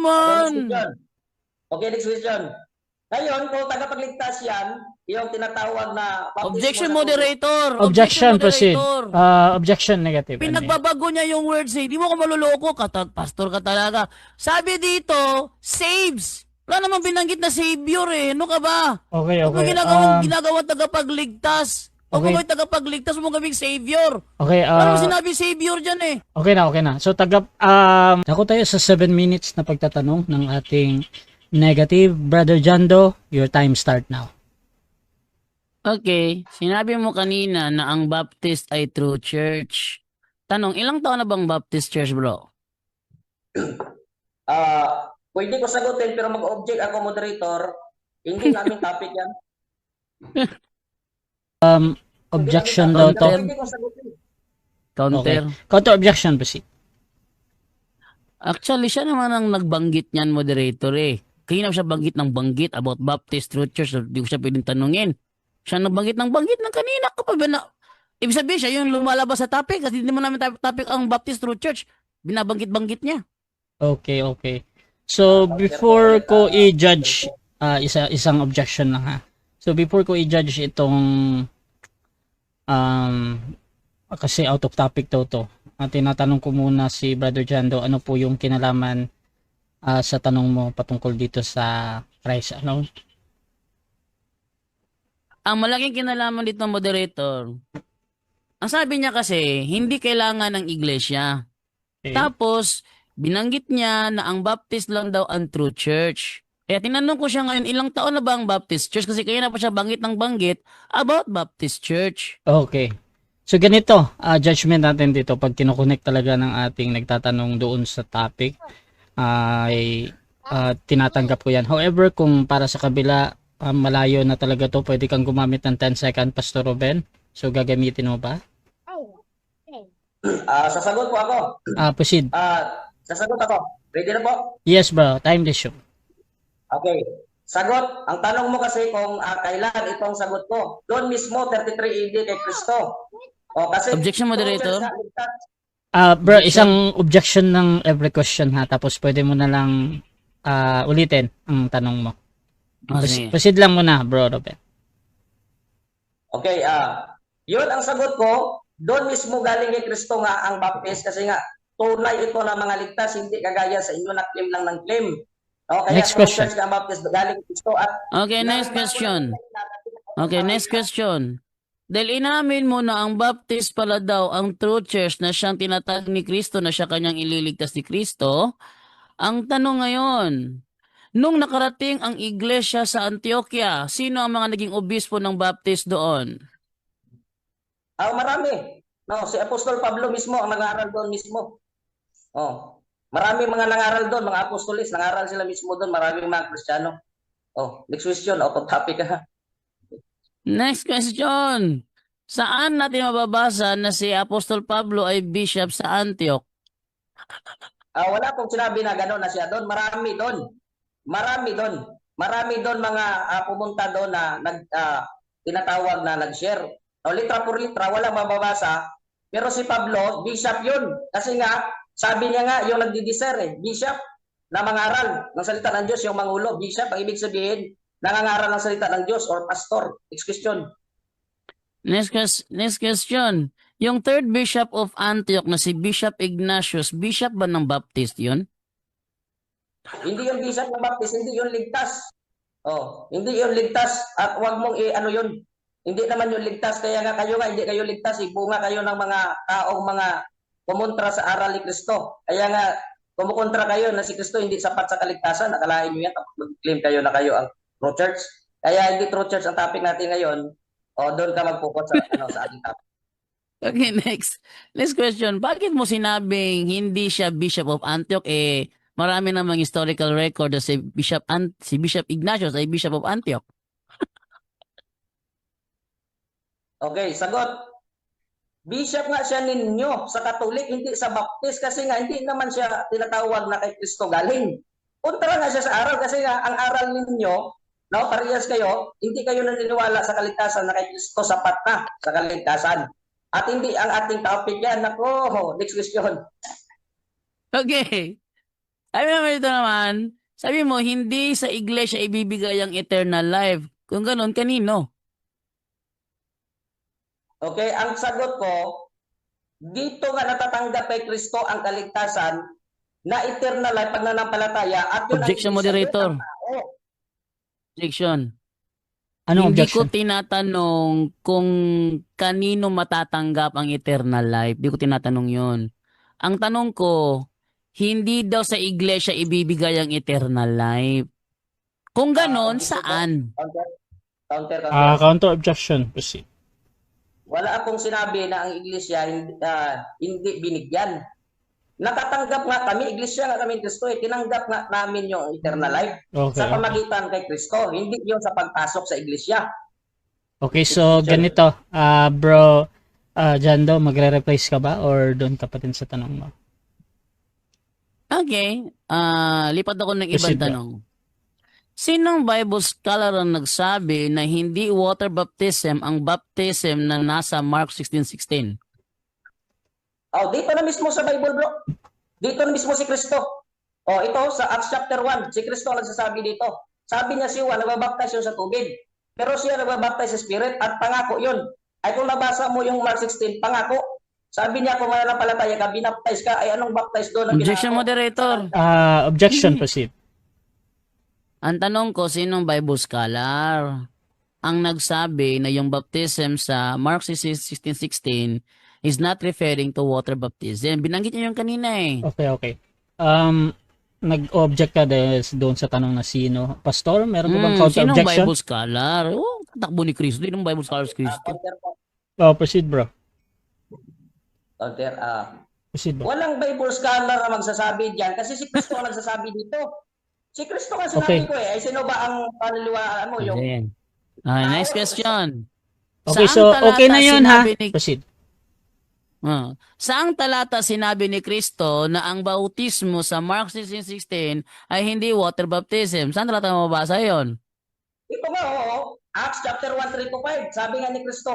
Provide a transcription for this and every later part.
naman. Okay, next question. Ngayon, kung tagapagligtas yan, yung tinatawag na Objection, moderator. Objection, proceed. moderator. Objection, negative. Pinagbabago niya yung words eh. Di mo ko maluloko. Pastor ka talaga. Sabi dito, saves. Wala namang binanggit na savior eh. Ano ka ba? Okay, Huwag mo okay. ginagawa tagapagligtas. Huwag mo may tagapagligtas, huwag mo gawing savior. Okay, Wala mo sinabi savior dyan eh. okay na. So, ako tayo sa 7 minutes na pagtatanong ng ating negative. Brother Jando, your time start now. Okay, sinabi mo kanina na ang Baptist ay true church. Tanong, ilang taon na bang Baptist church, bro? Pwede ko sagutin pero mag-object ako, moderator. Hindi namin topic yan. Objection daw to. Pwede ko sagutin. Counter. Okay. Counter objection, proceed. Actually, siya naman ang nagbanggit niyan, moderator eh. Kaya siya banggit ng banggit about Baptist True Church. Hindi ko siya pwedeng tanungin. Siya nagbanggit ng banggit ng kanina. Ibig sabihin siya yung lumalabas sa topic kasi hindi mo namin topic ang Baptist True Church. Binabanggit-banggit niya. Okay. So, before ko i-judge, isang objection lang ha. So, before ko i-judge itong kasi out of topic to. Tinatanong ko muna si Brother Jando, ano po yung kinalaman sa tanong mo patungkol dito sa Christ, ano? Ang malaking kinalaman dito, moderator, ang sabi niya kasi, hindi kailangan ng iglesia. Okay. Tapos, binanggit niya na ang Baptist lang daw ang true church. Kaya tinanong ko siya ngayon, ilang taon na ba ang Baptist church? Kasi kaya na pa siya banggit about Baptist church. Okay. So ganito, judgment natin dito pag kinokonek talaga ng ating nagtatanong doon sa topic, ay tinatanggap ko yan. However, kung para sa kabila, malayo na talaga to, pwede kang gumamit ng 10 second, Pastor Ruben. So gagamitin mo ba? Sasagot po ako. Proceed. Sasagot ako. Ready na po? Yes bro, time to show. Okay. Sagot. Ang tanong mo kasi kung kailan itong sagot ko. Doon mismo, 33 AD kay Kristo. Kasi Objection, moderator. Bro, isang objection ng every question ha, tapos pwede mo na lang ulitin ang tanong mo. Okay. Proceed lang muna, bro Ruben. Okay, yun ang sagot ko. Doon mismo galing kay Kristo nga ang Baptist kasi nga tunay ito na mga ligtas, hindi kagaya sa inyo na claim lang ng claim. Kaya Next question. Ang Baptist galing kay Kristo at Okay, next question. Okay, next question. Dahil inamin mo na ang Baptist pala daw ang true church na siyang tinatag ni Kristo na siya kanyang ililigtas ni Kristo, ang tanong ngayon, nung nakarating ang iglesia sa Antioquia, sino ang mga naging obispo ng Baptist doon? Marami. No, si Apostol Pablo mismo ang nag-aaral doon mismo. Marami mga nangaral doon, mga apostolis, nangaral sila mismo doon, maraming mga Kristiyano. Next question, out of topic ha. Next question. Saan natin mababasa na si Apostol Pablo ay bishop sa Antioch? Wala pong sinabi na gano'n na siya doon. Marami doon. Marami doon mga pumunta doon na tinatawag na nag-share. Litra por litra, walang mababasa. Pero si Pablo, bishop yun. Kasi nga, sabi niya nga, yung nagdi-discern bishop na mangaral ng salita ng Diyos, yung mangulo. Bishop, ang ibig sabihin, nangangaral ng salita ng Diyos or pastor. Next question. Next question. Yung third bishop of Antioch na si Bishop Ignatius, bishop ba ng Baptist yun? Hindi yung bishop ng Baptist, hindi yung ligtas. Hindi yung ligtas at wag mong ano yun. Hindi naman yung ligtas, kaya nga kayo nga, hindi kayo ligtas, ibunga kayo ng mga taong mga kumontra sa aral ni Kristo. Kaya nga, kumukontra kayo na si Kristo hindi sapat sa kaligtasan, nakalain nyo yan, mag-claim kayo na kayo ang true church. Kaya hindi true church ang topic natin ngayon, doon ka mag-focus sa ating topic. Okay, next question. Bakit mo sinabing hindi siya Bishop of Antioch? Marami namang historical record na si Bishop Ignatius ay Bishop of Antioch. Okay, sagot. Bishop nga siya ninyo sa Katolik, hindi sa Baptist kasi nga hindi naman siya tinatawag na kay Kristo galing. Kontra nga siya sa aral kasi nga ang aral ninyo, parehas kayo, hindi kayo naniniwala sa kaligtasan na kay Kristo sapat na sa kaligtasan. At hindi ang ating topic yan. Nako, next question. Okay. Sabi mo, hindi sa iglesia ibibigay ang eternal life. Kung ganun, kanino? Okay, ang sagot ko, dito nga natatanggap kay Kristo ang kaligtasan na eternal life pag nananampalataya at yun Objection, ang ibig sabihin moderator. ng tao. Objection. Anong Hindi ko objection? tinatanong kung kanino matatanggap ang eternal life. Hindi ko tinatanong yon. Ang tanong ko, hindi daw sa iglesia ibibigay ang eternal life. Kung ganon, Objection po. saan? Counter. Counter objection. Proceed. Wala akong sinabi na ang iglesia hindi binigyan. Natatanggap nga kami, iglesia nga kami Kristo, tinanggap nga namin yung eternal life Okay. sa pamagitan kay Kristo, hindi yung sa pagpasok sa iglesia. Okay, so ganito. Bro, Jando, magre-replace ka ba or doon ka pa din sa tanong mo? Okay. Lipat ako ng ibang Proceed, bro. tanong. Sinong Bible scholar ang nagsabi na hindi water baptism ang baptism na nasa Mark 16:16? Oh, dito na mismo sa Bible, bro. Dito na mismo si Kristo. Oh, ito sa Acts chapter 1, si Kristo ang nagsasabi dito. Sabi niya si Juan, nagbabaptize yun sa tubig. Pero siya nagbabaptize sa Spirit at pangako yun. Ay kung nabasa mo yung Mark 16, pangako. Sabi niya kung mananampalataya ka, binaptize ka, ay anong baptize doon? ang Objection, pinako? moderator. Objection, proceed. Ang tanong ko, sinong Bible scholar ang nagsabi na yung baptism sa Mark 16:16 is not referring to water baptism? Binanggit niyo yung kanina eh. Okay. Nag-object ka doon sa tanong na sino. Pastor, meron ka bang counter Sinong objection? Bible scholar? Oh, takbo ni Kristo. Sinong Bible scholar si Kristo? Counter po. Proceed, bro. Counter, Proceed, bro. walang Bible scholar na magsasabi diyan kasi si Kristo ang nagsasabi dito. Si Kristo ang sinabi Okay. ko eh. Ay sino ba ang paniliwaan mo? Yung Ayan. Next question. Okay, Saang so talata okay na yun ha. sinabi ni- Proceed. Saang talata sinabi ni Kristo na ang bautismo sa Mark 16:16 ay hindi water baptism? Saan talata mababasa yon? ito nga, oo. Acts chapter 1, 3-5. Sabi nga ni Kristo,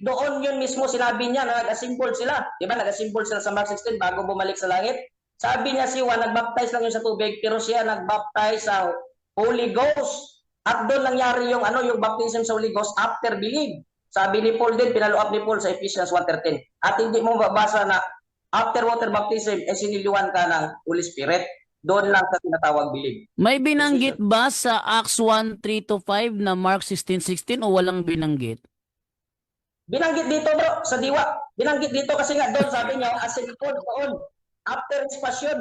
doon yun mismo sinabi niya na nag-assemble sila. Di ba? Nag-assemble sila sa Mark 16 bago bumalik sa langit. Sabi niya si Juan, nag-baptize lang yun sa tubig, pero siya nag-baptize sa Holy Ghost. At doon nangyari yung baptism sa Holy Ghost after believe. Sabi ni Paul din, pinalo-up ni Paul sa Ephesians 1:13. At hindi mo mabasa na after water baptism, siniliwan ka ng Holy Spirit. Doon lang sa tinatawag believe. May binanggit ba sa Acts 1:3-5 na Mark 16:16 o walang binanggit? Binanggit dito bro, sa diwa. Binanggit dito kasi nga doon, sabi niya, ascended doon. After his passion.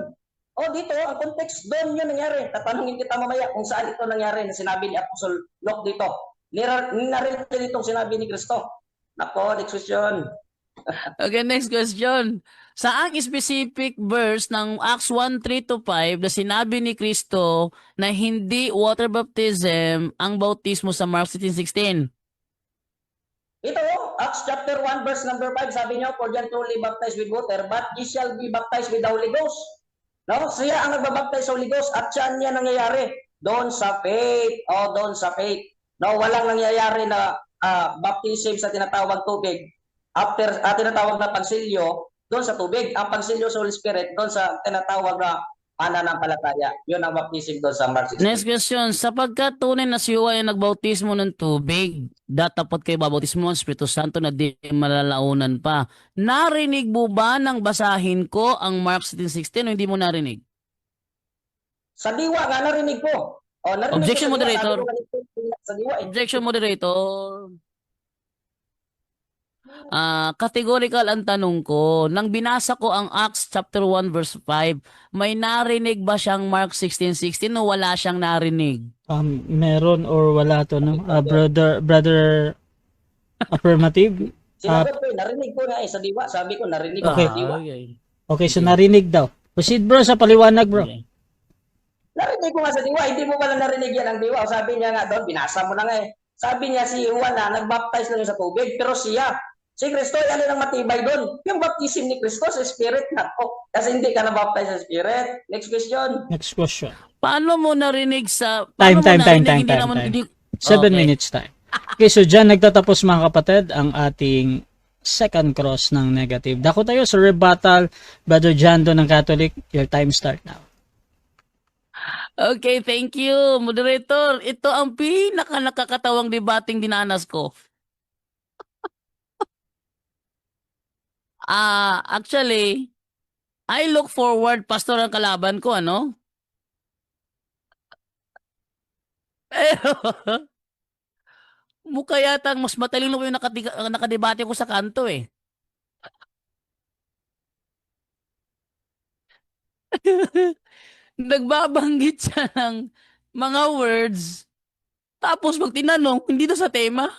O dito, ang context, doon yun nangyari. Tatanungin kita mamaya kung saan ito nangyari na sinabi ni Apostle Luke dito. Narinig dito sinabi ni Kristo. Nako, next question. Okay, next question. Saang specific verse ng Acts 1:3-5 na sinabi ni Kristo na hindi water baptism ang bautismo sa Mark 16:16? Ito, Acts chapter 1 verse number 5, sabi niya, for yan truly baptized with water, but ye shall be baptized with the Holy Ghost. No? Siya ang nagbabaptize sa Holy Ghost at saan niya nangyayari? Doon sa faith. O, doon sa faith. No, walang nangyayari na baptism sa tinatawag tubig. After tinatawag na pagsilyo, doon sa tubig. Ang pagsilyo sa Holy Spirit, doon sa tinatawag na pananampalataya. Yun ang baptism doon sa Mark 16. Next question. Sapagkat tunay na si Juan ay nagbautismo ng tubig, datapat kay babautismo ng Espiritu Santo na di malalaunan pa. Narinig mo ba nang basahin ko ang Mark 16:16 o hindi mo narinig? Sa diwa nga, narinig ko. O, narinig Objection, ko sa diwa, moderator. sabi ko ganito, sa diwa, Objection, moderator. Categorical ang tanong ko. Nang binasa ko ang Acts chapter 1 verse 5, may narinig ba siyang Mark 16:16 o wala siyang narinig? Meron or wala to, no? Brother affirmative. Sinagot ko, narinig ko nga sa diwa. Sabi ko, narinig ko Okay. sa diwa. Okay, so narinig daw. Proceed, bro, sa paliwanag, bro. Okay. Narinig ko nga sa diwa. Hindi mo pala narinig yan ang diwa. Sabi niya nga doon, binasa mo na nga eh. Sabi niya si Juan na nagbaptize lang yun sa tubig, pero siya, si Kristo, ano lang matibay doon? Yung baptism ni Kristo sa Spirit na. Kasi hindi ka na-baptize sa Spirit. Next question. Next question. Paano mo narinig sa... Time. Hindi naman... 7 Okay. minutes time. Okay, so dyan nagtatapos mga kapatid ang ating second cross ng negative. Dako tayo sa rebuttal, Brother Jando ng Catholic. Your time start now. Okay, thank you, moderator. Ito ang pinaka nakakatawang debating dinanas ko. Actually, I look forward, pastor ang kalaban ko, ano? Pero, mukha yatang mas matalino pa yung nakadebate ko sa kanto eh. Nagbabanggit siya ng mga words, tapos pag tinanong, hindi na sa tema.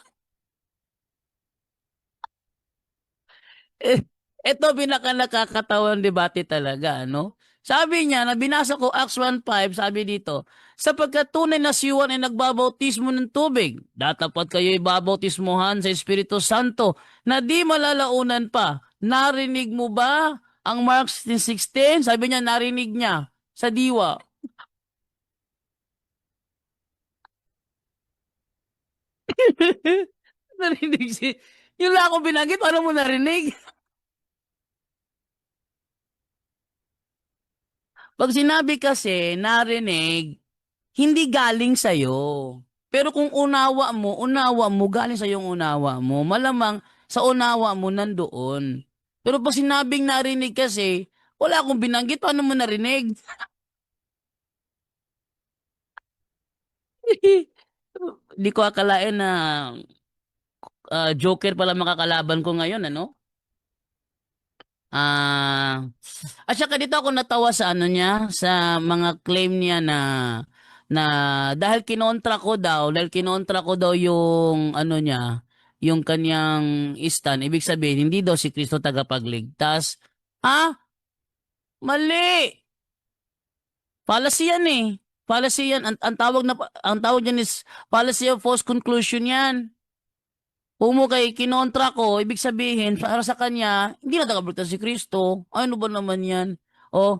Eh, ito pinaka nakakatawang debate talaga, ano? Sabi niya, na binasa ko Acts 1:5, sabi dito, sapagkat tunay na si Juan ay nagbabautismo ng tubig, datapat kayo ibabautismohan sa Espiritu Santo na di malalaunan pa. Narinig mo ba ang Mark 16:16? Sabi niya, narinig niya sa diwa. Narinig si... Yung lang ako binanggit, paano mo narinig? Pag sinabi kasi, narinig, hindi galing sa'yo. Pero kung unawa mo, galing sa yung unawa mo, malamang sa unawa mo nandoon. Pero pag sinabing narinig kasi, wala akong binanggit, paano mo narinig? Hindi ko akalain na joker pala makakalaban ko ngayon, ano? Ah, at saka dito ako natawa sa ano niya, sa mga claim niya na dahil kinontra ko daw yung ano niya, yung kanyang stand, ibig sabihin hindi daw si Kristo tagapagligtas. Ha? Mali. Fallacy yan eh. Fallacy yan. Ang tawag niyan is fallacy of false conclusion yan. Kung mo kay kinontra ko, ibig sabihin, para sa kanya, hindi na tagapagligtas si Kristo. Ano ba naman yan? O,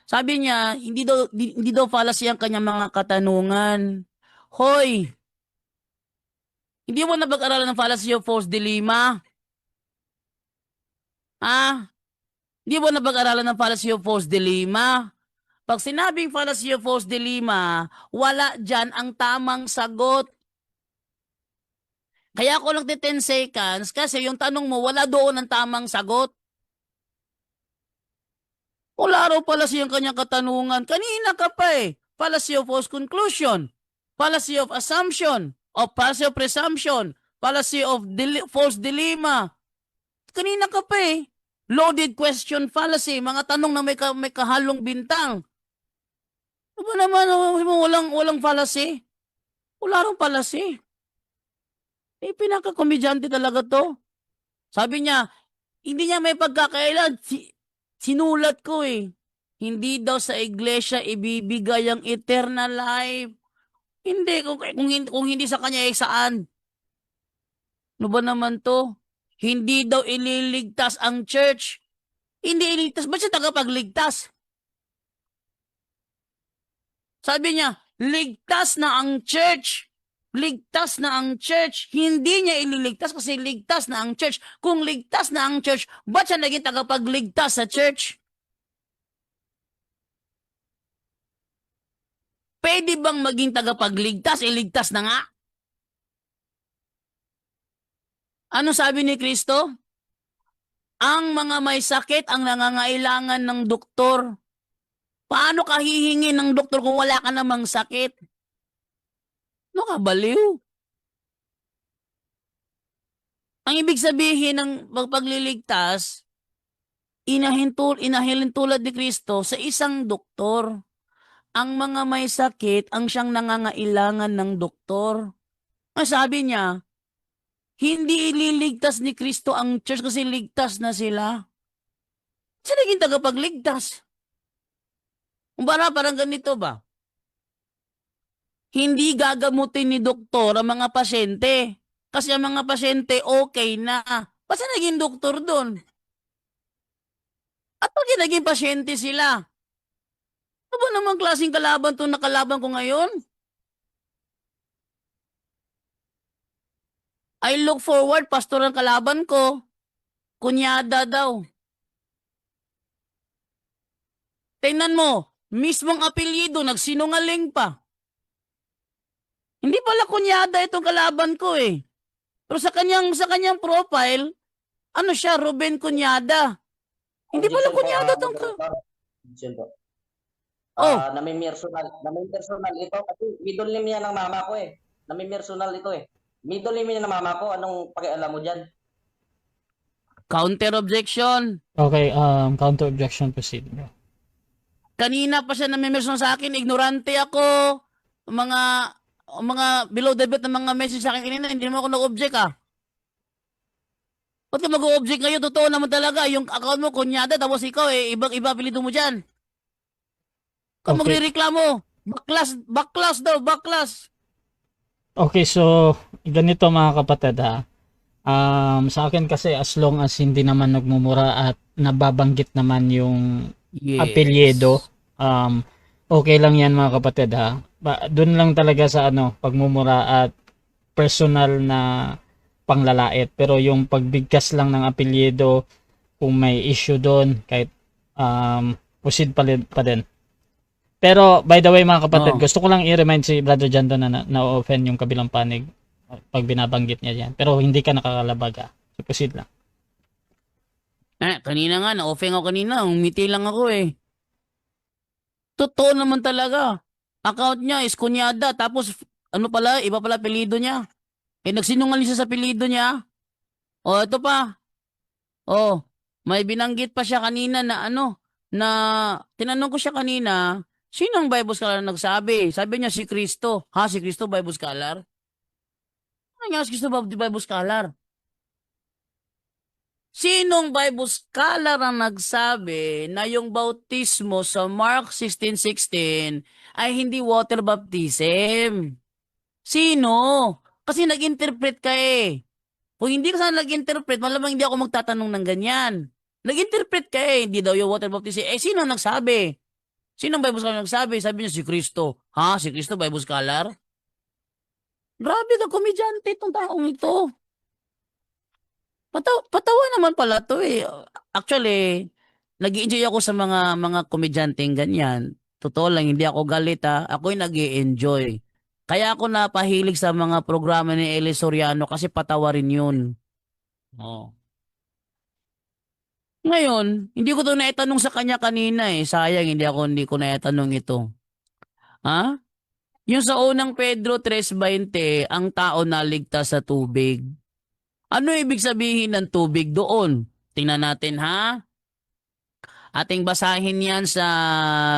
sabi niya, hindi daw fallacy ang kanyang mga katanungan. Hoy, hindi mo na pag-aralan ng fallacy of false dilemma? Ha? Hindi mo na pag-aralan ng fallacy of false dilemma? Pag sinabing fallacy of false dilemma, wala dyan ang tamang sagot. Kaya ako lang 10 seconds kasi yung tanong mo, wala doon ang tamang sagot. Wala raw pala siyang kanyang katanungan. Kanina ka pa eh. Fallacy of false conclusion. Fallacy of assumption. O fallacy of presumption. Fallacy of false dilemma. Kanina ka pa eh. Loaded question fallacy. Mga tanong na may kahalong bintang. Ano ba naman? Walang fallacy? Wala raw fallacy. Eh, pinaka-komedyante talaga to. Sabi niya, hindi niya may pagkakailan. Sinulat ko eh. Hindi daw sa iglesia ibibigay ang eternal life. Hindi, kung hindi sa kanya, eh saan? Ano ba naman to? Hindi daw ililigtas ang church. Hindi ililigtas. Ba't siya tagapagligtas? Sabi niya, ligtas na ang church. Ligtas na ang church. Hindi niya ililigtas kasi ligtas na ang church. Kung ligtas na ang church, ba't siya naging tagapagligtas sa church? Pwede bang maging tagapagligtas? Iligtas na nga. Ano sabi ni Kristo? Ang mga may sakit ang nangangailangan ng doktor. Paano ka hihingi ng doktor kung wala ka namang sakit? Ano ka, baliw? Ang ibig sabihin ng pagliligtas, inahilin tulad ni Kristo sa isang doktor. Ang mga may sakit ang siyang nangangailangan ng doktor. Ang sabi niya, hindi ililigtas ni Kristo ang church kasi ligtas na sila. Sila naging tagapagligtas. Parang ganito ba? Hindi gagamutin ni doktor ang mga pasyente. Kasi ang mga pasyente okay na. Basta naging doktor doon. At pag naging pasyente sila, ano ba namang klaseng kalaban itong nakalaban ko ngayon? I look forward, pastor ang kalaban ko. Kunyada daw. Tingnan mo, Mismong apelyido, nagsinungaling pa. Hindi pala kunyada itong kalaban ko eh. Pero sa kanyang profile, ano siya, Ruben Kunyada. Hindi pala Objection po, kunyada tong moderator. Objection po. Oh, Nami-personal ito kasi middle name niya ng mama ko eh. Nami-personal ito eh. Middle name niya ng mama ko, anong pakialam mo dyan? counter objection. Okay, counter objection proceed. Kanina pa siya namimerson sa akin, ignorante ako. Mga below the belt na mga message sa akin kanina, hindi naman ako nag-object ah. Ba't ka mag-object ngayon? Totoo naman talaga. Yung account mo, kunyada, tapos ikaw eh, ibang-iba apelido mo dyan. Kung Okay. magre-reklamo, backclass daw, backclass. Okay, so ganito mga kapatid ha. Sa akin kasi as long as hindi naman nagmumura at nababanggit naman yung Yes. apelyido, okay lang yan mga kapatid ha. Doon lang talaga sa pagmumura at personal na panglalait. Pero yung pagbigkas lang ng apelyido, kung may issue doon, kahit proceed pa din. Pero by the way mga kapatid, Oh. gusto ko lang i-remind si Brother Jando na na-offend yung kabilang panig pag binabanggit niya yan. Pero hindi ka nakakalabag ha. So proceed lang. Kanina nga, na-offend ako kanina. Umiti lang ako eh. Totoo naman talaga. Account niya is kunyada. Tapos, ano pala, iba pala apelido niya. Eh, nagsinungaling siya sa apelido niya. Oh, ito pa. Oh, may binanggit pa siya kanina na na tinanong ko siya kanina, sino ang Bible scholar na nagsabi? Sabi niya si Kristo. Ha, si Kristo Bible scholar? Ano nga si Kristo Bible scholar? Sinong Bible scholar ang nagsabi na yung bautismo sa Mark 16:16 ay hindi water baptism? Sino? Kasi nag-interpret ka eh. Kung hindi ka sana nag-interpret, malamang hindi ako magtatanong ng ganyan. Nag-interpret ka eh, hindi daw yung water baptism. Eh, sino ang nagsabi? Sino ang Bible scholar nagsabi? Sabi niya si Kristo. Ha? Si Kristo Bible scholar? Grabe ka, komedyante itong taong ito. Patawa naman pala to eh. Actually, nag-enjoy ako sa mga komedyanteng ganyan. Totoo lang, hindi ako galit ha. Ako'y nag-enjoy. Kaya ako napahilig sa mga programa ni Eli Soriano kasi patawa rin yun. Oh. Ngayon, hindi ko to naitanong sa kanya kanina eh. Sayang, hindi ko naitanong ito. Ha? Yung sa unang Pedro 3:20, ang tao naligtas sa tubig. Ano ibig sabihin ng tubig doon? Tingnan natin ha. Ating basahin yan sa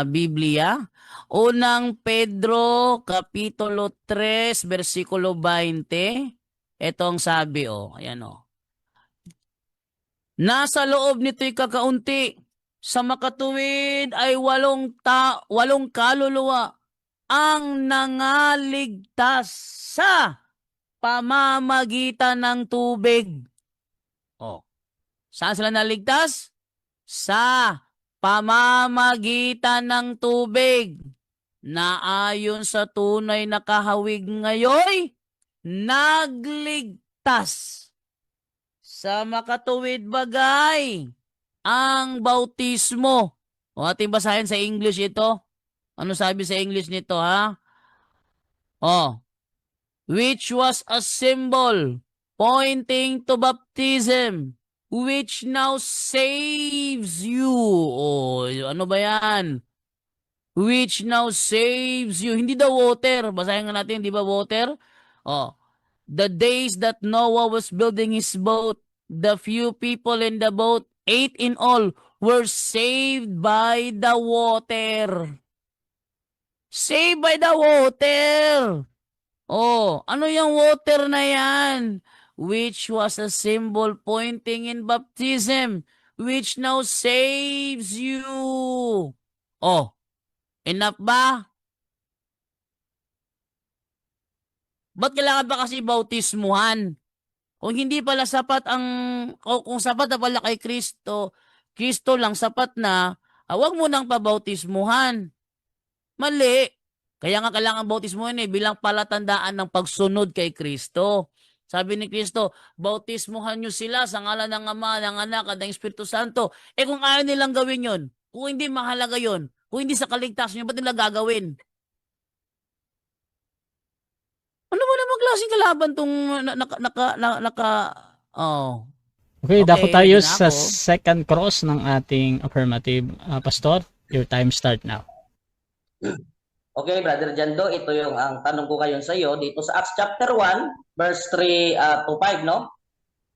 Biblia. Unang Pedro, Kapitulo 3, versikulo 20. Ito ang sabi ayan Nasa loob nito'y kakaunti. Sa makatuwid ay walong kaluluwa ang nangaligtas sa pamamagitan ng tubig. Saan sila naligtas? Sa pamamagitan ng tubig na ayon sa tunay na kahawig ngayon, nagligtas. Sa makatuwid bagay, ang bautismo. Ating basahin sa English ito. Ano sabi sa English nito ha? Which was a symbol pointing to baptism, which now saves you. Ano ba yan? Which now saves you. Hindi daw water. Basahin nga natin, di ba water? The days that Noah was building his boat, the few people in the boat, 8 in all, were saved by the water. Saved by the water. Ano yung water na yan? Which was a symbol pointing in baptism, which now saves you. Enough ba? Ba't kailangan ba kasi bautismuhan? Kung hindi pala sapat kung sapat na pala kay Kristo, Kristo lang sapat na, wag mo nang pabautismuhan. Mali. Kaya nga kailangan bautismuhan bilang palatandaan ng pagsunod kay Kristo. Sabi ni Kristo, bautismuhan nyo sila sa ngalan ng Ama, ng Anak, at ng Espiritu Santo. Kung ayaw nilang gawin yon, kung hindi mahalaga yon, Kung hindi sa kaligtasan nyo, ba't nila gagawin? Ano ba namang klaseng kalaban tong oh. Okay, dako Okay, tayo ready na sa ako. second cross ng ating affirmative. Pastor, your time start now. Okay, Brother Jando, ito yung ang tanong ko ngayon sa iyo dito sa Acts chapter 1, verse 3 to 5, no?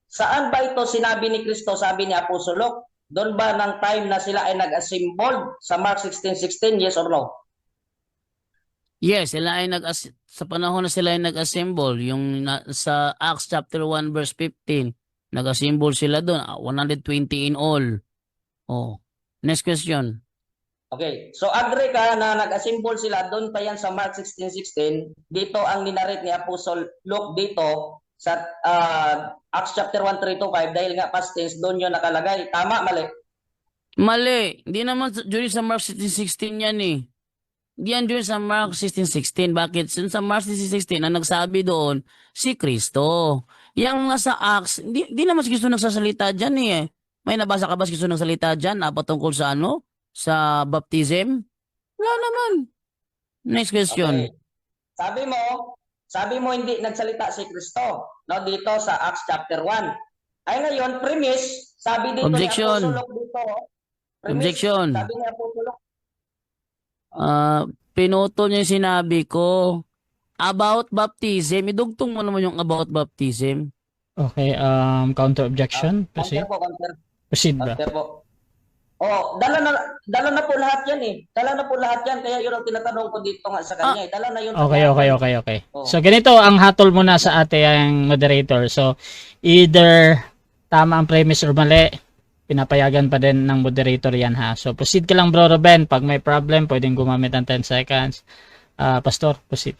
Saan ba ito sinabi ni Kristo, sabi ni Apostolok? Doon ba ng time na sila ay nag-assemble sa Mark 16:16, yes or no? Yes, sila ay sa panahon na sila ay nag-assemble, sa Acts chapter 1 verse 15, nag-assemble sila doon, 120 in all. Oh. Next question. Okay, so agree ka na nag-assemble sila doon pa yan sa Mark 16:16. Dito ang ninarit ni Apostle Luke dito sa Acts chapter 1, 3 to 5 dahil nga past tense doon yun nakalagay. Tama, mali? Mali. Hindi naman during sa Mark 16:16 yan eh. Hindi yan during sa Mark 16:16. Bakit? Since sa Mark 16:16, ang nagsabi doon, si Kristo. Yang nasa Acts, hindi naman si Kristo nagsasalita dyan eh. May nabasa ka ba si Kristo nagsalita dyan na patungkol sa ano? Sa baptism? Wala naman. Next question. Okay. Sabi mo hindi nagsalita si Kristo, no, dito sa Acts chapter 1. Ay ngayon, premise, sabi dito Objection. ni Apostol Luke dito, premise, Objection. sabi ni Apostol Luke, Pinutol niya yung sinabi ko. About baptism. Idugtong mo naman yung about baptism. Okay, counter objection. Proceed. counter Proceed ba? po. Oh, dala na po lahat yan eh. Dala na po lahat yan, kaya yun ang tinatanong ko dito nga sa kanya. Dala na yun. Okay. Oh. So, ganito ang hatol muna sa ating moderator. So, either tama ang premise or mali, pinapayagan pa din ng moderator yan ha. So, proceed ka lang bro Ruben. Pag may problem, pwedeng gumamit ng 10 seconds. Pastor, proceed.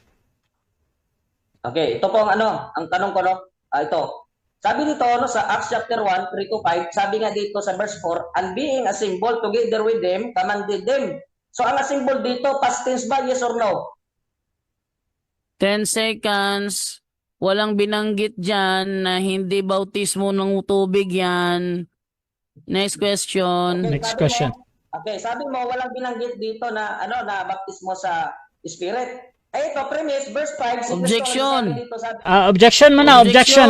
Okay, ito po ang tanong ko, no? Ito. Sabi dito, no, sa Acts chapter 1, 3 to 5, sabi nga dito sa verse 4, and being assembled together with them, commanded them. So, ang assembled dito, past tense ba, yes or no? 10 seconds. Walang binanggit dyan na hindi bautismo ng tubig yan. Next question. Okay, Next question. Sabi mo, walang binanggit dito na, na baptismo sa Spirit. Eh, ito, premise, verse 5, si Objection. Kristo, dito, sabi, Objection muna, Objection.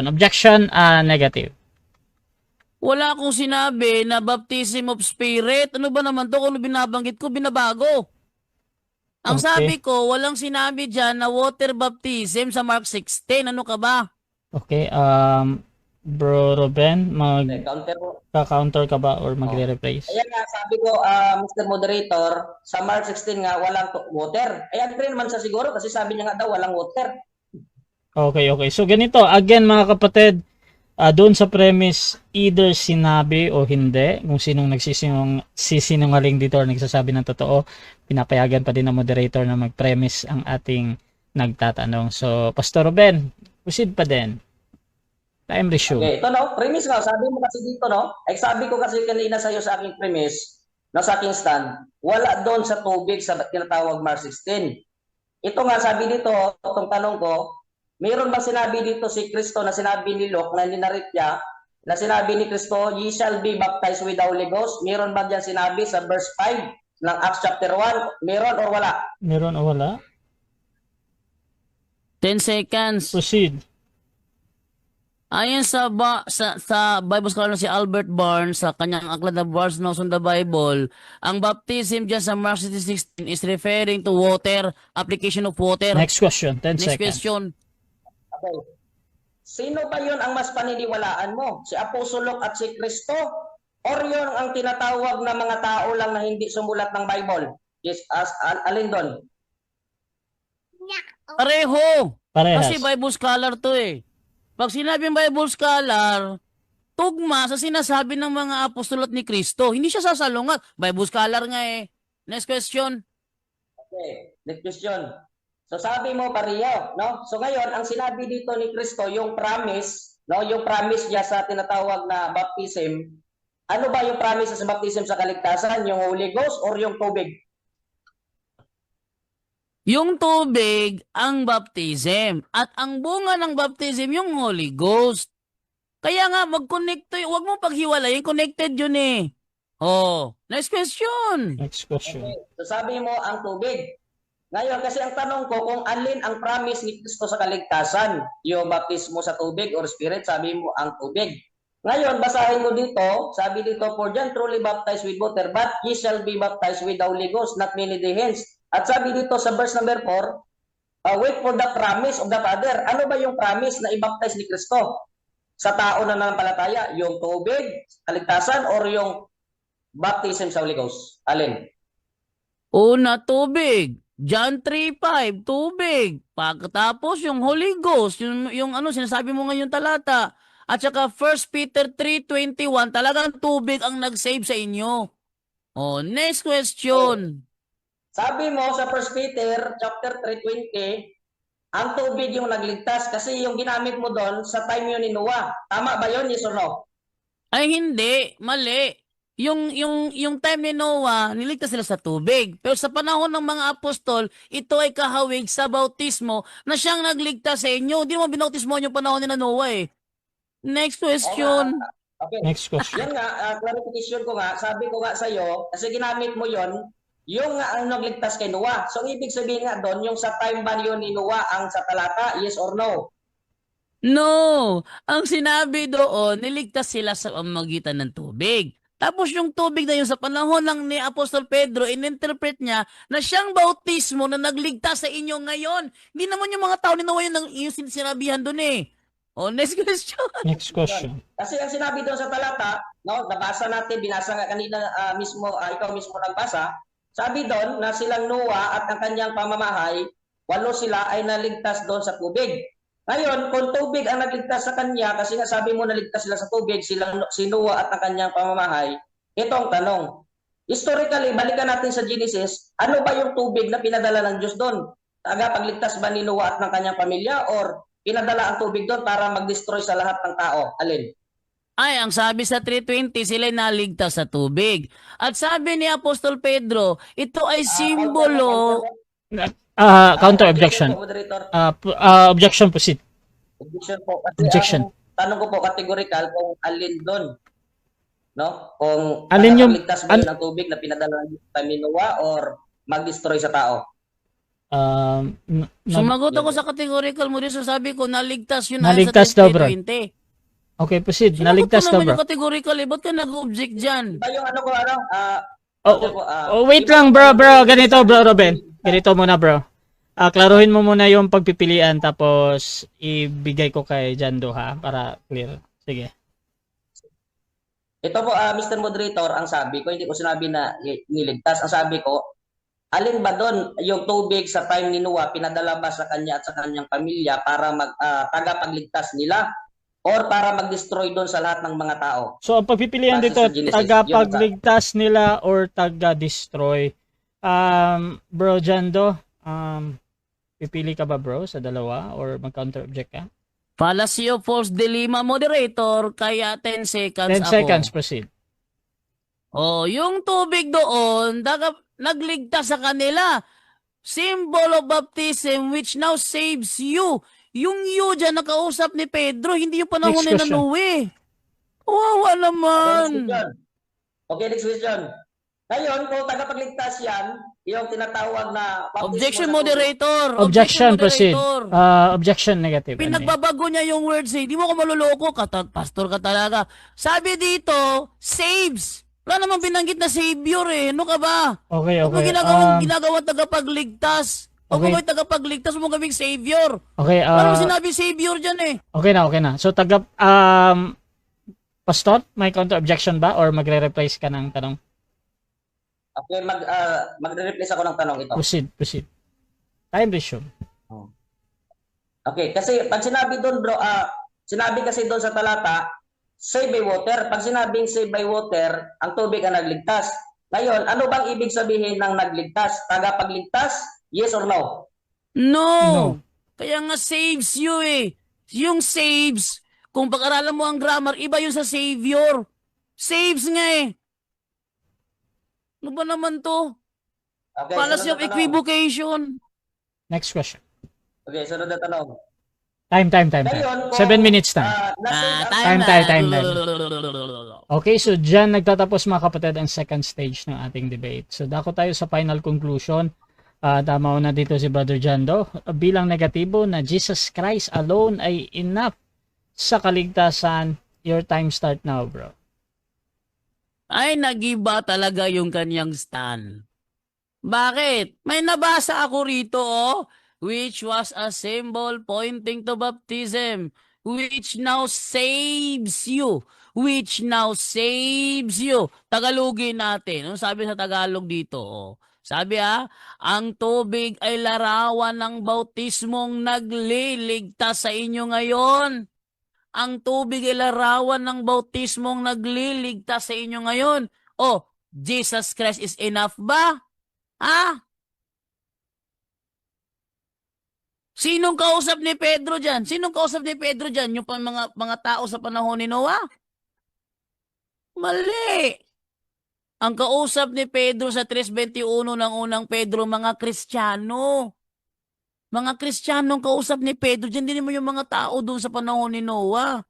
objection, negative. Wala akong sinabi na baptism of spirit. Ano ba naman to? Kung ano binabanggit ko, binabago. Ang Okay. sabi ko, walang sinabi dyan na water baptism sa Mark 16. Ano ka ba? Okay, bro Ruben, counter po. magka-counter ka ba or magre-replace? Kaya nga, sabi ko, Mr. Moderator, sa Mark 16 nga, walang water. Eh, agree naman siya siguro kasi sabi niya nga daw, walang water. Okay. So, ganito, again mga kapatid, doon sa premise, either sinabi o hindi, kung sinong nagsisinungaling dito or nagsasabi ng totoo, pinapayagan pa din ng moderator na mag-premise ang ating nagtatanong. So, Pastor Ruben, proceed pa din. Time resume. Okay, ito no, premise nga, sabi mo kasi dito no, ay sabi ko kasi kanina sa iyo sa aking premise, sa aking stand, wala doon sa tubig sa tinatawag Mark 16. Ito nga sabi dito, itong tanong ko, mayroon bang sinabi dito si Kristo na sinabi ni Luke na ninarit niya, na sinabi ni Kristo, ye shall be baptized with the Holy Ghost? Mayroon ba diyan sinabi sa verse 5 ng Acts chapter 1? Mayroon or wala? Meron o wala? 10 seconds. Proceed. Ayon sa Bible scholar na si Albert Barnes sa kanyang aklat na Barnes Notes on the Bible, ang baptism dyan sa Mark 16 is referring to water, application of water. Next question, 10 Next seconds. question. Okay. Sino ba yun ang mas paniniwalaan mo? Si Apostolok at si Kristo? Or yun ang tinatawag na mga tao lang na hindi sumulat ng Bible? Yes, alin doon? Pareho. Parehas. Kasi Bible scholar to eh. Pag sinabing Bible scholar, tugma sa sinasabi ng mga apostol at ni Kristo. Hindi siya sasalungat. Bible scholar nga eh. Next question. Okay, next question. So sabi mo pareho, no? So ngayon, ang sinabi dito ni Kristo, yung promise, no? Yung promise niya sa tinatawag na baptism. Ano ba yung promise sa baptism sa kaligtasan? Yung Holy Ghost or yung tubig? Yung tubig, ang baptism. At ang bunga ng baptism, yung Holy Ghost. Kaya nga, mag-connect to. Huwag mo paghiwalayin. Connected yun eh. Oh, next question. Next question. Okay. So sabi mo ang tubig. Ngayon, kasi ang tanong ko kung alin ang promise ni Kristo sa kaligtasan, yung baptismo sa tubig or spirit, sabi mo ang tubig. Ngayon, basahin mo dito, sabi dito, for John truly baptized with water, but ye shall be baptized with the Holy Ghost, not many days hence. At sabi dito sa verse number 4, wait for the promise of the Father. Ano ba yung promise na i-baptize ni Kristo sa tao na nanampalataya? Yung tubig, kaligtasan, or yung baptism sa Holy Ghost? Alin? Una, tubig. John 3:5, tubig. Pagkatapos yung Holy Ghost, yung ano sinasabi mo ngayon talata. At saka 1 Peter 3:21, talagang tubig ang nag-save sa inyo. Oh, next question. Sabi mo sa 1 Peter chapter 3:20, ang tubig yung nagligtas kasi yung ginamit mo doon sa time yun ni Noah. Tama ba yun, yes or no? Ay hindi, mali. Yung time ni Noah, niligtas sila sa tubig. Pero sa panahon ng mga apostol, ito ay kahawig sa bautismo na siyang nagligtas sa inyo. Hindi mo binautismo yung panahon ni Noah eh. Next question. Okay. Next question. Yan nga, clarification ko nga, sabi ko nga sa'yo, kasi ginamit mo yon yung ang nagligtas kay Noah. So, ibig sabihin nga doon, yung sa time ba yun ni Noah ang sa talata, yes or no? No! Ang sinabi doon, niligtas sila sa pamamagitan ng tubig. Tapos yung tubig na yun sa panahon lang ni Apostol Pedro, ininterpret niya na siyang bautismo na nagligtas sa inyo ngayon. Hindi naman yung mga tao ni Noah yung sinabihan doon eh. Oh, next question. Next question. Kasi ang sinabi doon sa talata, no, nabasa natin, binasa nga kanina mismo, ikaw mismo nagbasa, sabi doon na silang Noah at ang kanyang pamamahay, 8 sila ay naligtas doon sa tubig. Ngayon, kung tubig ang nagligtas sa kanya, kasi nga sabi mo naligtas sila sa tubig, si Noah at ang kanyang pamamahay, ito ang tanong. Historically, balikan natin sa Genesis, ano ba yung tubig na pinadala ng Diyos doon? Tagapagligtas ba ni Noah at ng kanyang pamilya or pinadala ang tubig doon para mag-destroy sa lahat ng tao? Alin? Ay, ang sabi sa 3:20, sila naligtas sa tubig. At sabi ni Apostol Pedro, ito ay simbolo. Counter objection. Moderator. Objection, proceed. Objection po. Kasi Objection. ang tanong ko po, categorical, kung alin doon. No? Kung Alin yung- tagapagligtas ba yun ng tubig na pinadala ng Noah or mag-destroy sa tao? Sumagot ako sa categorical mo rin. So sabi ko, naligtas yun. Naligtas daw, bro. Okay, proceed. Sinagot Naligtas ko daw, naman bro. yung categorical eh. Ba't ka nag-object dyan? Ba yung ano ko, ano? Wait lang, bro. Ganito, bro, Ruben. Ganito muna, bro. Klaruhin mo muna yung pagpipilian tapos ibigay ko kay Jando, ha? Para clear. Sige. Ito po, Mr. Moderator, ang sabi ko, hindi ko sinabi na niligtas. Ang sabi ko, alin ba doon yung tubig sa time ni Noah, pinadala ba sa kanya at sa kanyang pamilya para tagapagligtas nila? Or para mag-destroy doon sa lahat ng mga tao? So, ang pagpipilian Base dito, sa Genesis, tagapagligtas nila or taga-destroy. Bro Jando, pipili ka ba, bro, sa dalawa or mag-counter-object ka? Fallacy of false dilemma, moderator. Kaya 10 seconds 10 ako. seconds, proceed. Oh, yung tubig doon, nagligtas sa kanila. Symbol of baptism which now saves you. Yung you dyan nakausap ni Pedro, hindi yung panahon Next ni question. Noe. Wawa naman. Okay, next question. Ngayon, kung tagapagligtas yan, yung tinatawag na baptismo Objection, sa tubig. moderator. Objection, proceed. moderator. Objection, negative. Pinagbabago niya yung words eh. Di mo ko maluloko. Pastor ka talaga. Sabi dito, saves. Wala namang binanggit na savior eh. Ano ka ba? Okay, Huwag mo okay. ginagawa tagapagligtas. Huwag mo may tagapagligtas, huwag mo kaming savior. Okay, Wala mo sinabi savior dyan eh. okay na. So, Pastor, may counter-objection ba or magre-replace ka ng tanong? Okay, magre-replace ako ng tanong ito. Proceed. Time resume. Okay, kasi pag sinabi doon, bro, sinabi kasi doon sa talata, save by water. Pag sinabing save by water, ang tubig ang nagligtas. Ngayon, ano bang ibig sabihin ng nagligtas? Tagapagligtas? Yes or no? No. Kaya nga saves you eh. Yung saves, kung pag-aralan mo ang grammar, iba yung sa savior. Saves nga eh. Ano ba naman to? Okay, Fallacy sunod of na tanong. equivocation. Next question. Okay, sunod na tanong. Time. Ngayon, kung, 7 minutes time. na-save ang- Time. daw. Okay, so dyan nagtatapos mga kapatid ang second stage ng ating debate. So dako tayo sa final conclusion. Tama na dito si Brother Jando. Bilang negatibo na Jesus Christ alone ay enough sa kaligtasan. Your time start now, bro. Ay, nagiba talaga yung kanyang stand. Bakit? May nabasa ako rito, oh, which was a symbol pointing to baptism, which now saves you. Which now saves you. Tagalogin natin. Ano sabi sa Tagalog dito? Oh? Sabi ang tubig ay larawan ng bautismong nagliligtas sa inyo ngayon. Ang tubig ay larawan ng bautismong nagliligtas sa inyo ngayon. Oh, Jesus Christ is enough ba? Ha? Sinong kausap ni Pedro dyan? Sinong kausap ni Pedro dyan? Yung mga tao sa panahon ni Noah? Mali. Ang kausap ni Pedro sa 3:21 ng unang Pedro, mga Kristiyano. Mga Kristiyano ang kausap ni Pedro. Diyan din naman yung mga tao doon sa panahon ni Noah.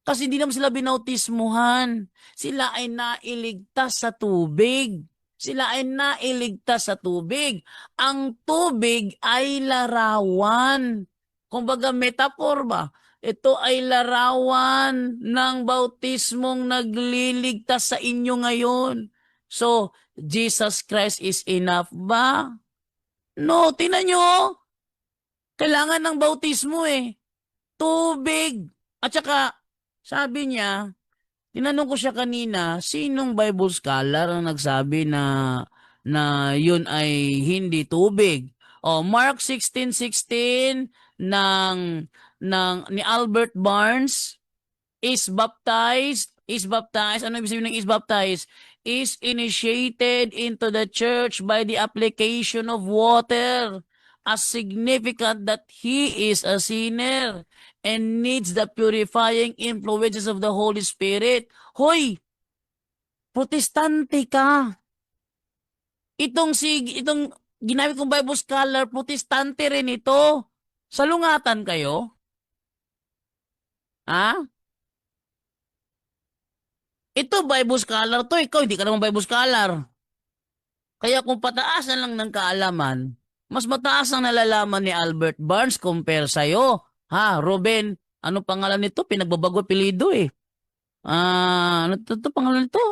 Kasi hindi naman sila binautismuhan. Sila ay nailigtas sa tubig. Sila ay nailigtas sa tubig. Ang tubig ay larawan. Kumbaga metaphor ba? Ito ay larawan ng bautismong nagliligtas sa inyo ngayon. So, Jesus Christ is enough ba? No, tingnan nyo. Kailangan ng bautismo eh. Tubig. At saka, sabi niya, tinanong ko siya kanina, sinong Bible scholar ang nagsabi na yun ay hindi tubig? Mark 16:16 ni Albert Barnes, is baptized. Ano ibig sabihin ng is baptized? Is initiated into the church by the application of water, as significant that he is a sinner and needs the purifying influences of the Holy Spirit. Hoy, protestante ka. Itong ginamit kong Bible scholar, protestante rin ito. Salungatan kayo? Ha? Ito Bible scholar to, ikaw hindi ka naman Bible scholar. Kaya kung pataasan lang ng kaalaman, mas mataas ang nalalaman ni Albert Barnes compare sa'yo. Ha, Ruben, ano pangalan nito? Pinagbabago apelido eh. Ano to pangalan nito?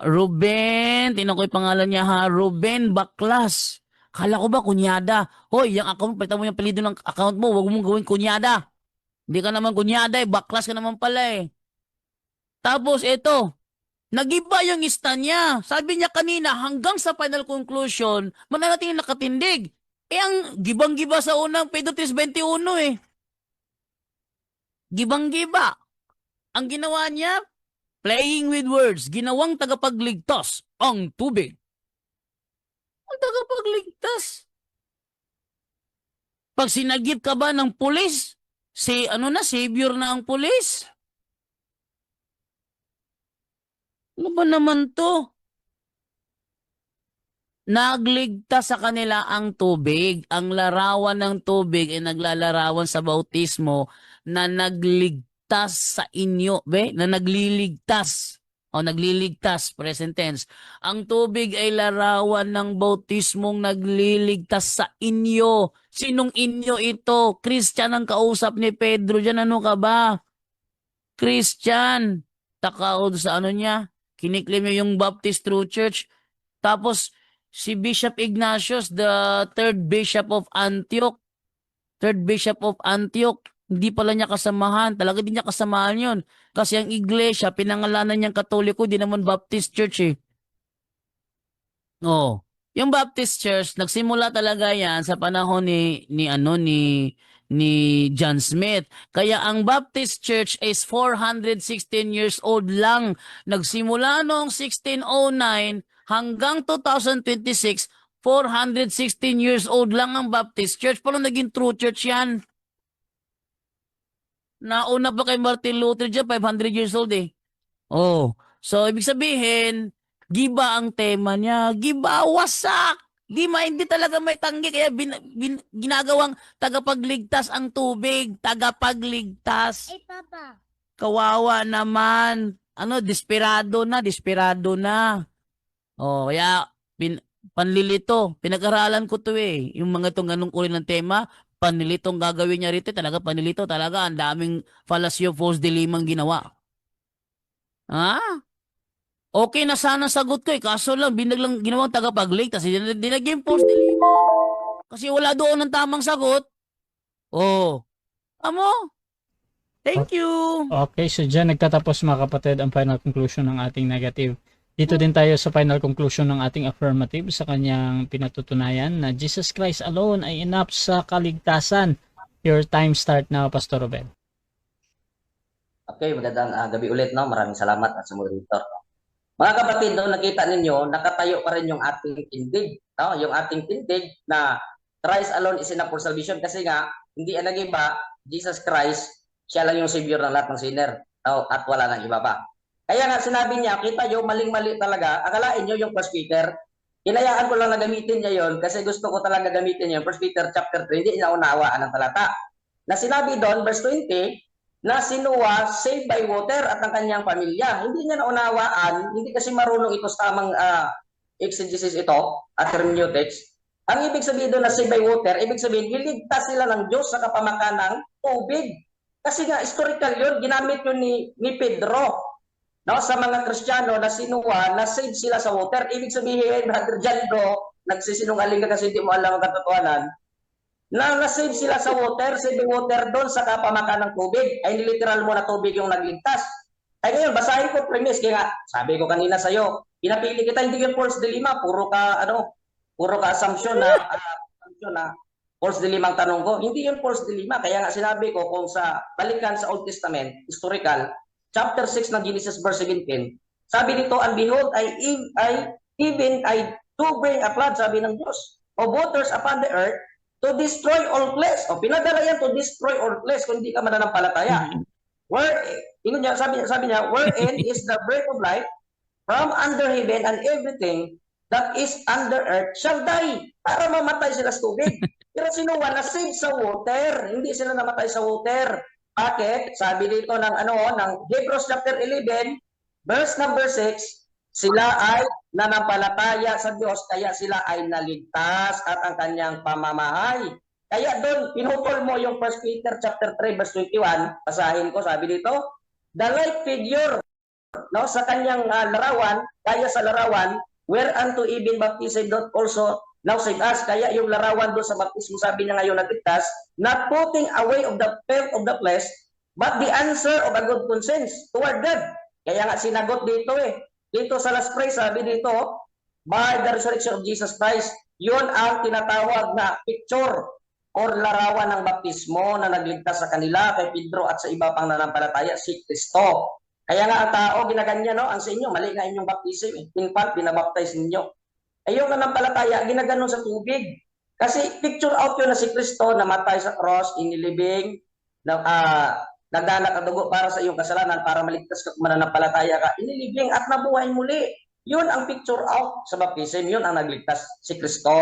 Ruben, tinan ko yung pangalan niya ha, Ruben Baklas. Kala ko ba kunyada? Hoy, yung account, palitan mo yung apelido ng account mo, huwag mong gawin kunyada. Hindi ka naman kunyada eh, Baklas ka naman pala eh. Tapos ito, nagiba yung stand niya. Sabi niya kanina, hanggang sa final conclusion, mananatiling nakatindig. Ang gibang-giba sa unang Pedro 3:21 eh. Gibang-giba. Ang ginawa niya, playing with words, ginawang tagapagligtas ang tubig. Ang tagapagligtas. Pag sinagip ka ba ng pulis, savior na ang pulis? Ano ba naman to? Nagligtas sa kanila ang tubig. Ang larawan ng tubig ay naglalarawan sa bautismo na nagligtas sa inyo. Na nagliligtas. Nagliligtas, present tense. Ang tubig ay larawan ng bautismong nagliligtas sa inyo. Sinong inyo ito? Christian ang kausap ni Pedro dyan. Ano ka ba? Christian. Takaod sa ano niya? Kiniklaim niya yung Baptist True Church. Tapos, si Bishop Ignatius, the third Bishop of Antioch, hindi pala niya kasamahan. Talaga din niya kasamahan yun. Kasi ang iglesia, pinangalanan niyang Katoliko, di naman Baptist Church eh. Yung Baptist Church, nagsimula talaga yan sa panahon ni John Smith. Kaya ang Baptist Church is 416 years old lang. Nagsimula noong 1609 hanggang 2026, 416 years old lang ang Baptist Church. Paano naging true church yan? Nauna pa kay Martin Luther dyan, 500 years old eh. So ibig sabihin, giba ang tema niya. Giba, wasak! Hindi talaga may tanggi, kaya ginagawang tagapagligtas ang tubig. Tagapagligtas. Papa. Kawawa naman. desperado na. Oh, kaya panlilito. Pinag-aralan ko to eh. Yung mga itong ganung uri ng tema, panlilitong gagawin niya rito, talaga panlilito, talaga ang daming fallacy of false dilemma ginawa. Ha? Okay na sana sagot ko eh, kaso lang binaglang ginawang tagapaglig, tapos dinaging false dilemma. Kasi wala doon ng tamang sagot. Oh, amo? Thank you. Okay, so dyan nagtatapos mga kapatid ang final conclusion ng ating negative. Dito din tayo sa final conclusion ng ating affirmative sa kanyang pinatutunayan na Jesus Christ alone ay enough sa kaligtasan. Your time start now, Pastor Robel. Okay, magandang gabi ulit, no? Maraming salamat at sa moderator. Mga kapatid, no, nakita ninyo, nakatayo pa rin yung ating tindig, no? Yung ating tindig na Christ alone is enough for salvation kasi nga, hindi ang nag-iba, Jesus Christ, siya lang yung savior ng lahat ng sinner, no? At wala nang iba pa. Kaya nga sinabi niya, kita nyo, maling-mali talaga, akalain nyo yung 1 Peter, hinayaan ko lang na gamitin niya yon kasi gusto ko talaga gamitin niya yung 1 Peter chapter 3, hindi niya unawaan ang talata. Na sinabi doon, verse 20, na si Noah saved by water at ang kanyang pamilya. Hindi niya naunawaan, hindi kasi marunong ito sa tamang exegesis ito at hermeneutics. Ang ibig sabihin doon na saved by water, ibig sabihin, niligtas sila ng Diyos sa kapamakan ng tubig. Kasi nga, historical yun, ginamit yun ni Pedro. No, sa mga Kristiyano na si Noah, na save sila sa water. Ibig sabihin, Brother Jando, nagsisinungaling ka kasi hindi mo alam ang katotohanan, na na-save sila sa water, saving water doon sa kapamakan ng tubig. Ay niliteral mo na tubig yung nagligtas. Ay ngayon, basahin ko premise. Kaya nga, sabi ko kanina sa'yo, pinapili kita, hindi yung false dilemma, puro ka assumption na false dilemma ang tanong ko. Hindi yung false dilemma. Kaya nga sinabi ko, kung sa balikan sa Old Testament, historical, chapter 6 ng Genesis verse 17, sabi dito, and behold, I do bring a flood, sabi ng Diyos, of waters upon the earth, to destroy all flesh. O pinadala yan to destroy all flesh kung hindi ka mananampalataya. Sabi niya, wherein is the breath of life from under heaven and everything that is under earth shall die. Para mamatay sila sa tubig. Pero sinuwa na save sa water. Hindi sila namatay sa water. Bakit? Sabi dito ng Hebrews chapter 11, verse number 6, sila ay nanampalataya sa Diyos, kaya sila ay naligtas at ang kanyang pamamahay. Kaya doon, pinutol mo yung 1 Peter chapter 3, verse 21, basahin ko, sabi dito, the like figure, no, sa kanyang larawan, kaya sa larawan, whereunto even baptism doth also now save us. Kaya yung larawan doon sa baptismo, sabi niya ngayon nagligtas, not putting away of the filth of the flesh, but the answer of a good conscience toward God. Kaya nga sinagot dito dito sa last phrase, sabi dito, by the resurrection of Jesus Christ, yun ang tinatawag na picture or larawan ng baptismo na nagligtas sa kanila, kay Pedro at sa iba pang nanampalataya, si Kristo. Kaya nga ang tao, ginaganyan, no? Ang sa inyo, mali nga inyong baptism. In fact, binabaptize ninyo. Ay yung nanampalataya, ginaganon sa tubig. Kasi picture out yun na si Kristo, namatay sa cross, inilibing, nagdanak ang dugo para sa iyong kasalanan, para maligtas ka kung mananampalataya ka, inilibing at nabuhay muli. Yun ang picture out sa baptism, yun ang nagligtas, si Kristo.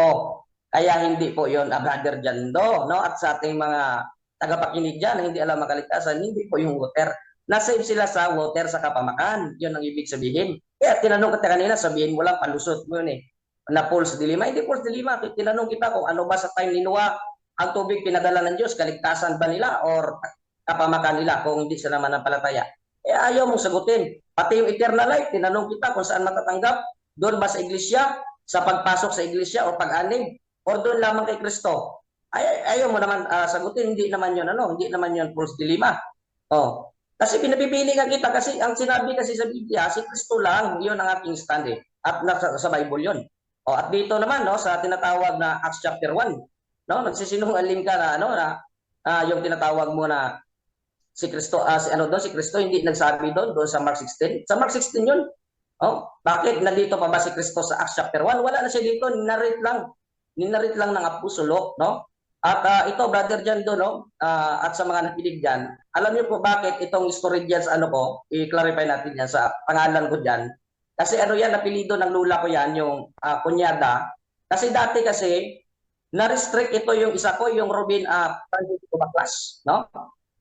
Kaya hindi po yun, Brother Jando, no? At sa ating mga tagapakinig dyan na hindi alam makaligtasan, hindi po yung water. Na-save sila sa water sa kapamakan, yun ang ibig sabihin. Kaya tinanong kita kanina, sabihin mo lang, palusot mo yun na false dilemma. Hindi false dilemma, tinanong kita kung ano ba sa time ni Noah, ang tubig pinadala ng Diyos, kaligtasan ba nila or kapamakan nila kung hindi sila manampalataya. Ayaw mong sagutin. Pati yung eternal life, tinanong kita kung saan matatanggap, doon ba sa iglesia, sa pagpasok sa iglesia o pag-anig, o doon lamang kay Kristo. Ayaw mo naman sagutin, hindi naman yun false dilemma. Kasi pinapipili nga kita kasi ang sinabi kasi sa Biblia, si Kristo lang, yun ang aking stand at sa Bible yun. At dito naman sa tinatawag na Acts chapter 1, nagsisinungaling ka na yung tinatawag mo na si Kristo, si Kristo hindi nagsabi doon sa Mark 16. Sa Mark 16 yun. Bakit nandito pa ba si Kristo sa Acts chapter 1? Wala na siya dito, ninarrate lang ng apostolo, no? At ito, Brother Jando, at sa mga nakinig dyan, alam niyo po bakit itong story dyan sa i-clarify natin yan sa pangalan ko dyan. Kasi yan, napilido ng lula ko yan, yung kunyada. Kasi dati kasi, na-restrict ito yung isa ko, yung Robin Francisco Baclas, no?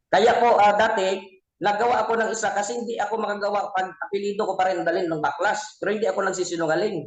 Kaya po dati, nagawa ako ng isa kasi hindi ako makagawa pag apelido ko pa rin dalhin ng baklas. Pero hindi ako nagsisinungaling.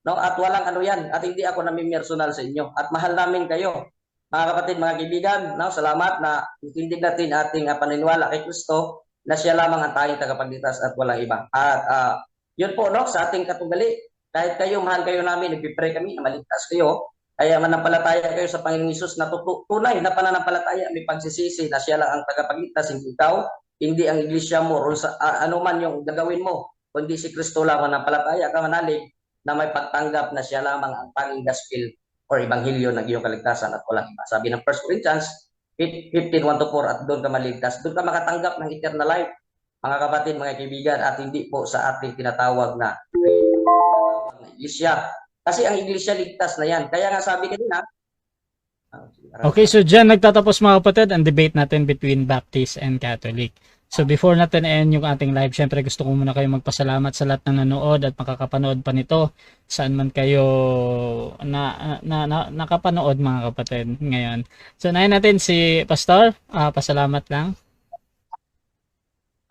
No? At walang ano yan. At hindi ako namimersonal sa inyo. At mahal namin kayo. Mga kapatid, mga kaibigan, no? Salamat na itindig natin ating paniniwala kay Kristo na siya lamang ang tanging tagapagligtas at walang iba. At yun po, no? Sa ating katugali, kahit kayo, mahal kayo namin, nagpipray kami na maligtas kayo. Kaya manampalataya kayo sa Panginoong Hesus na tunay na pananampalataya, may pagsisisi na siya lang ang tagapagligtas, hindi ikaw, hindi ang iglesia mo, o sa, ano man yung gagawin mo, kundi si Kristo lang manampalataya ka manalig na may pagtanggap na siya lamang ang tanging gospel or ebanghelyo ng iyong kaligtasan at walang iba. Sabi ng 1 Corinthians 15:1-4, at doon ka maligtas, doon ka makatanggap ng eternal life, mga kapatid, mga kaibigan, at hindi po sa ating tinatawag na iglesia. Kasi ang iglesia ligtas na yan. Kaya nga sabi kanina, Okay, so dyan nagtatapos mga kapatid ang debate natin between Baptist and Catholic. So before natin end yung ating live, syempre gusto ko muna kayo magpasalamat sa lahat ng nanood at makakapanood pa nito. Saan man kayo nakapanood mga kapatid ngayon. So nahin natin si Pastor, pasalamat lang.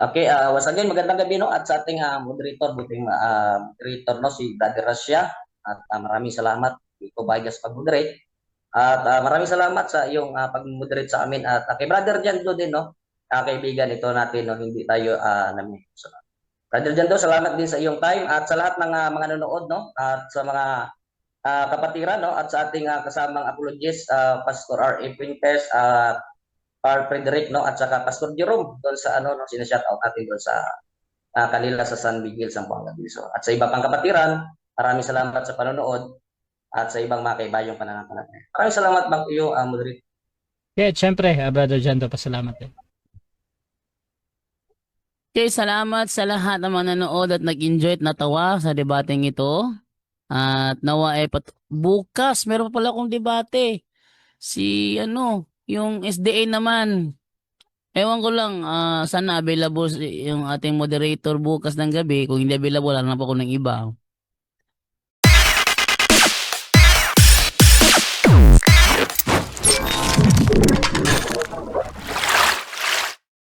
okay, once again, magandang gabi no, at sa ating moderator, buting moderator no, si Brother Rasya. At maraming salamat dito Vargas pag-moderate. At maraming salamat sa iyong pag-moderate sa amin. At kay Brother Jando din, no? Kaibigan ito natin, no? Hindi tayo namin. So, Brother Jando, salamat din sa iyong time. At sa lahat ng mga nanonood, no? At sa mga kapatiran, no? At sa ating kasamang apologies, Pastor R.A. Quintes, Par Frederick, no? At saka Pastor Jerome, doon sa ano, no? Sinashout out natin doon sa kanila sa San Miguel, Zamboanga del Sur. At sa iba pang kapatiran, maraming salamat sa panonood at sa ibang mga kaibayong pananampalataya. Maraming salamat bang iyo, moderator. Yeah, syempre, Brother Jando, pasalamat din. Okay, salamat sa lahat ng mga nanood at nag-enjoy at natawa sa debateng ito. At nawa bukas, meron pa pala akong debate. Yung SDA naman. Ewan ko lang, sana available yung ating moderator bukas ng gabi. Kung hindi available, hanap ako ng iba.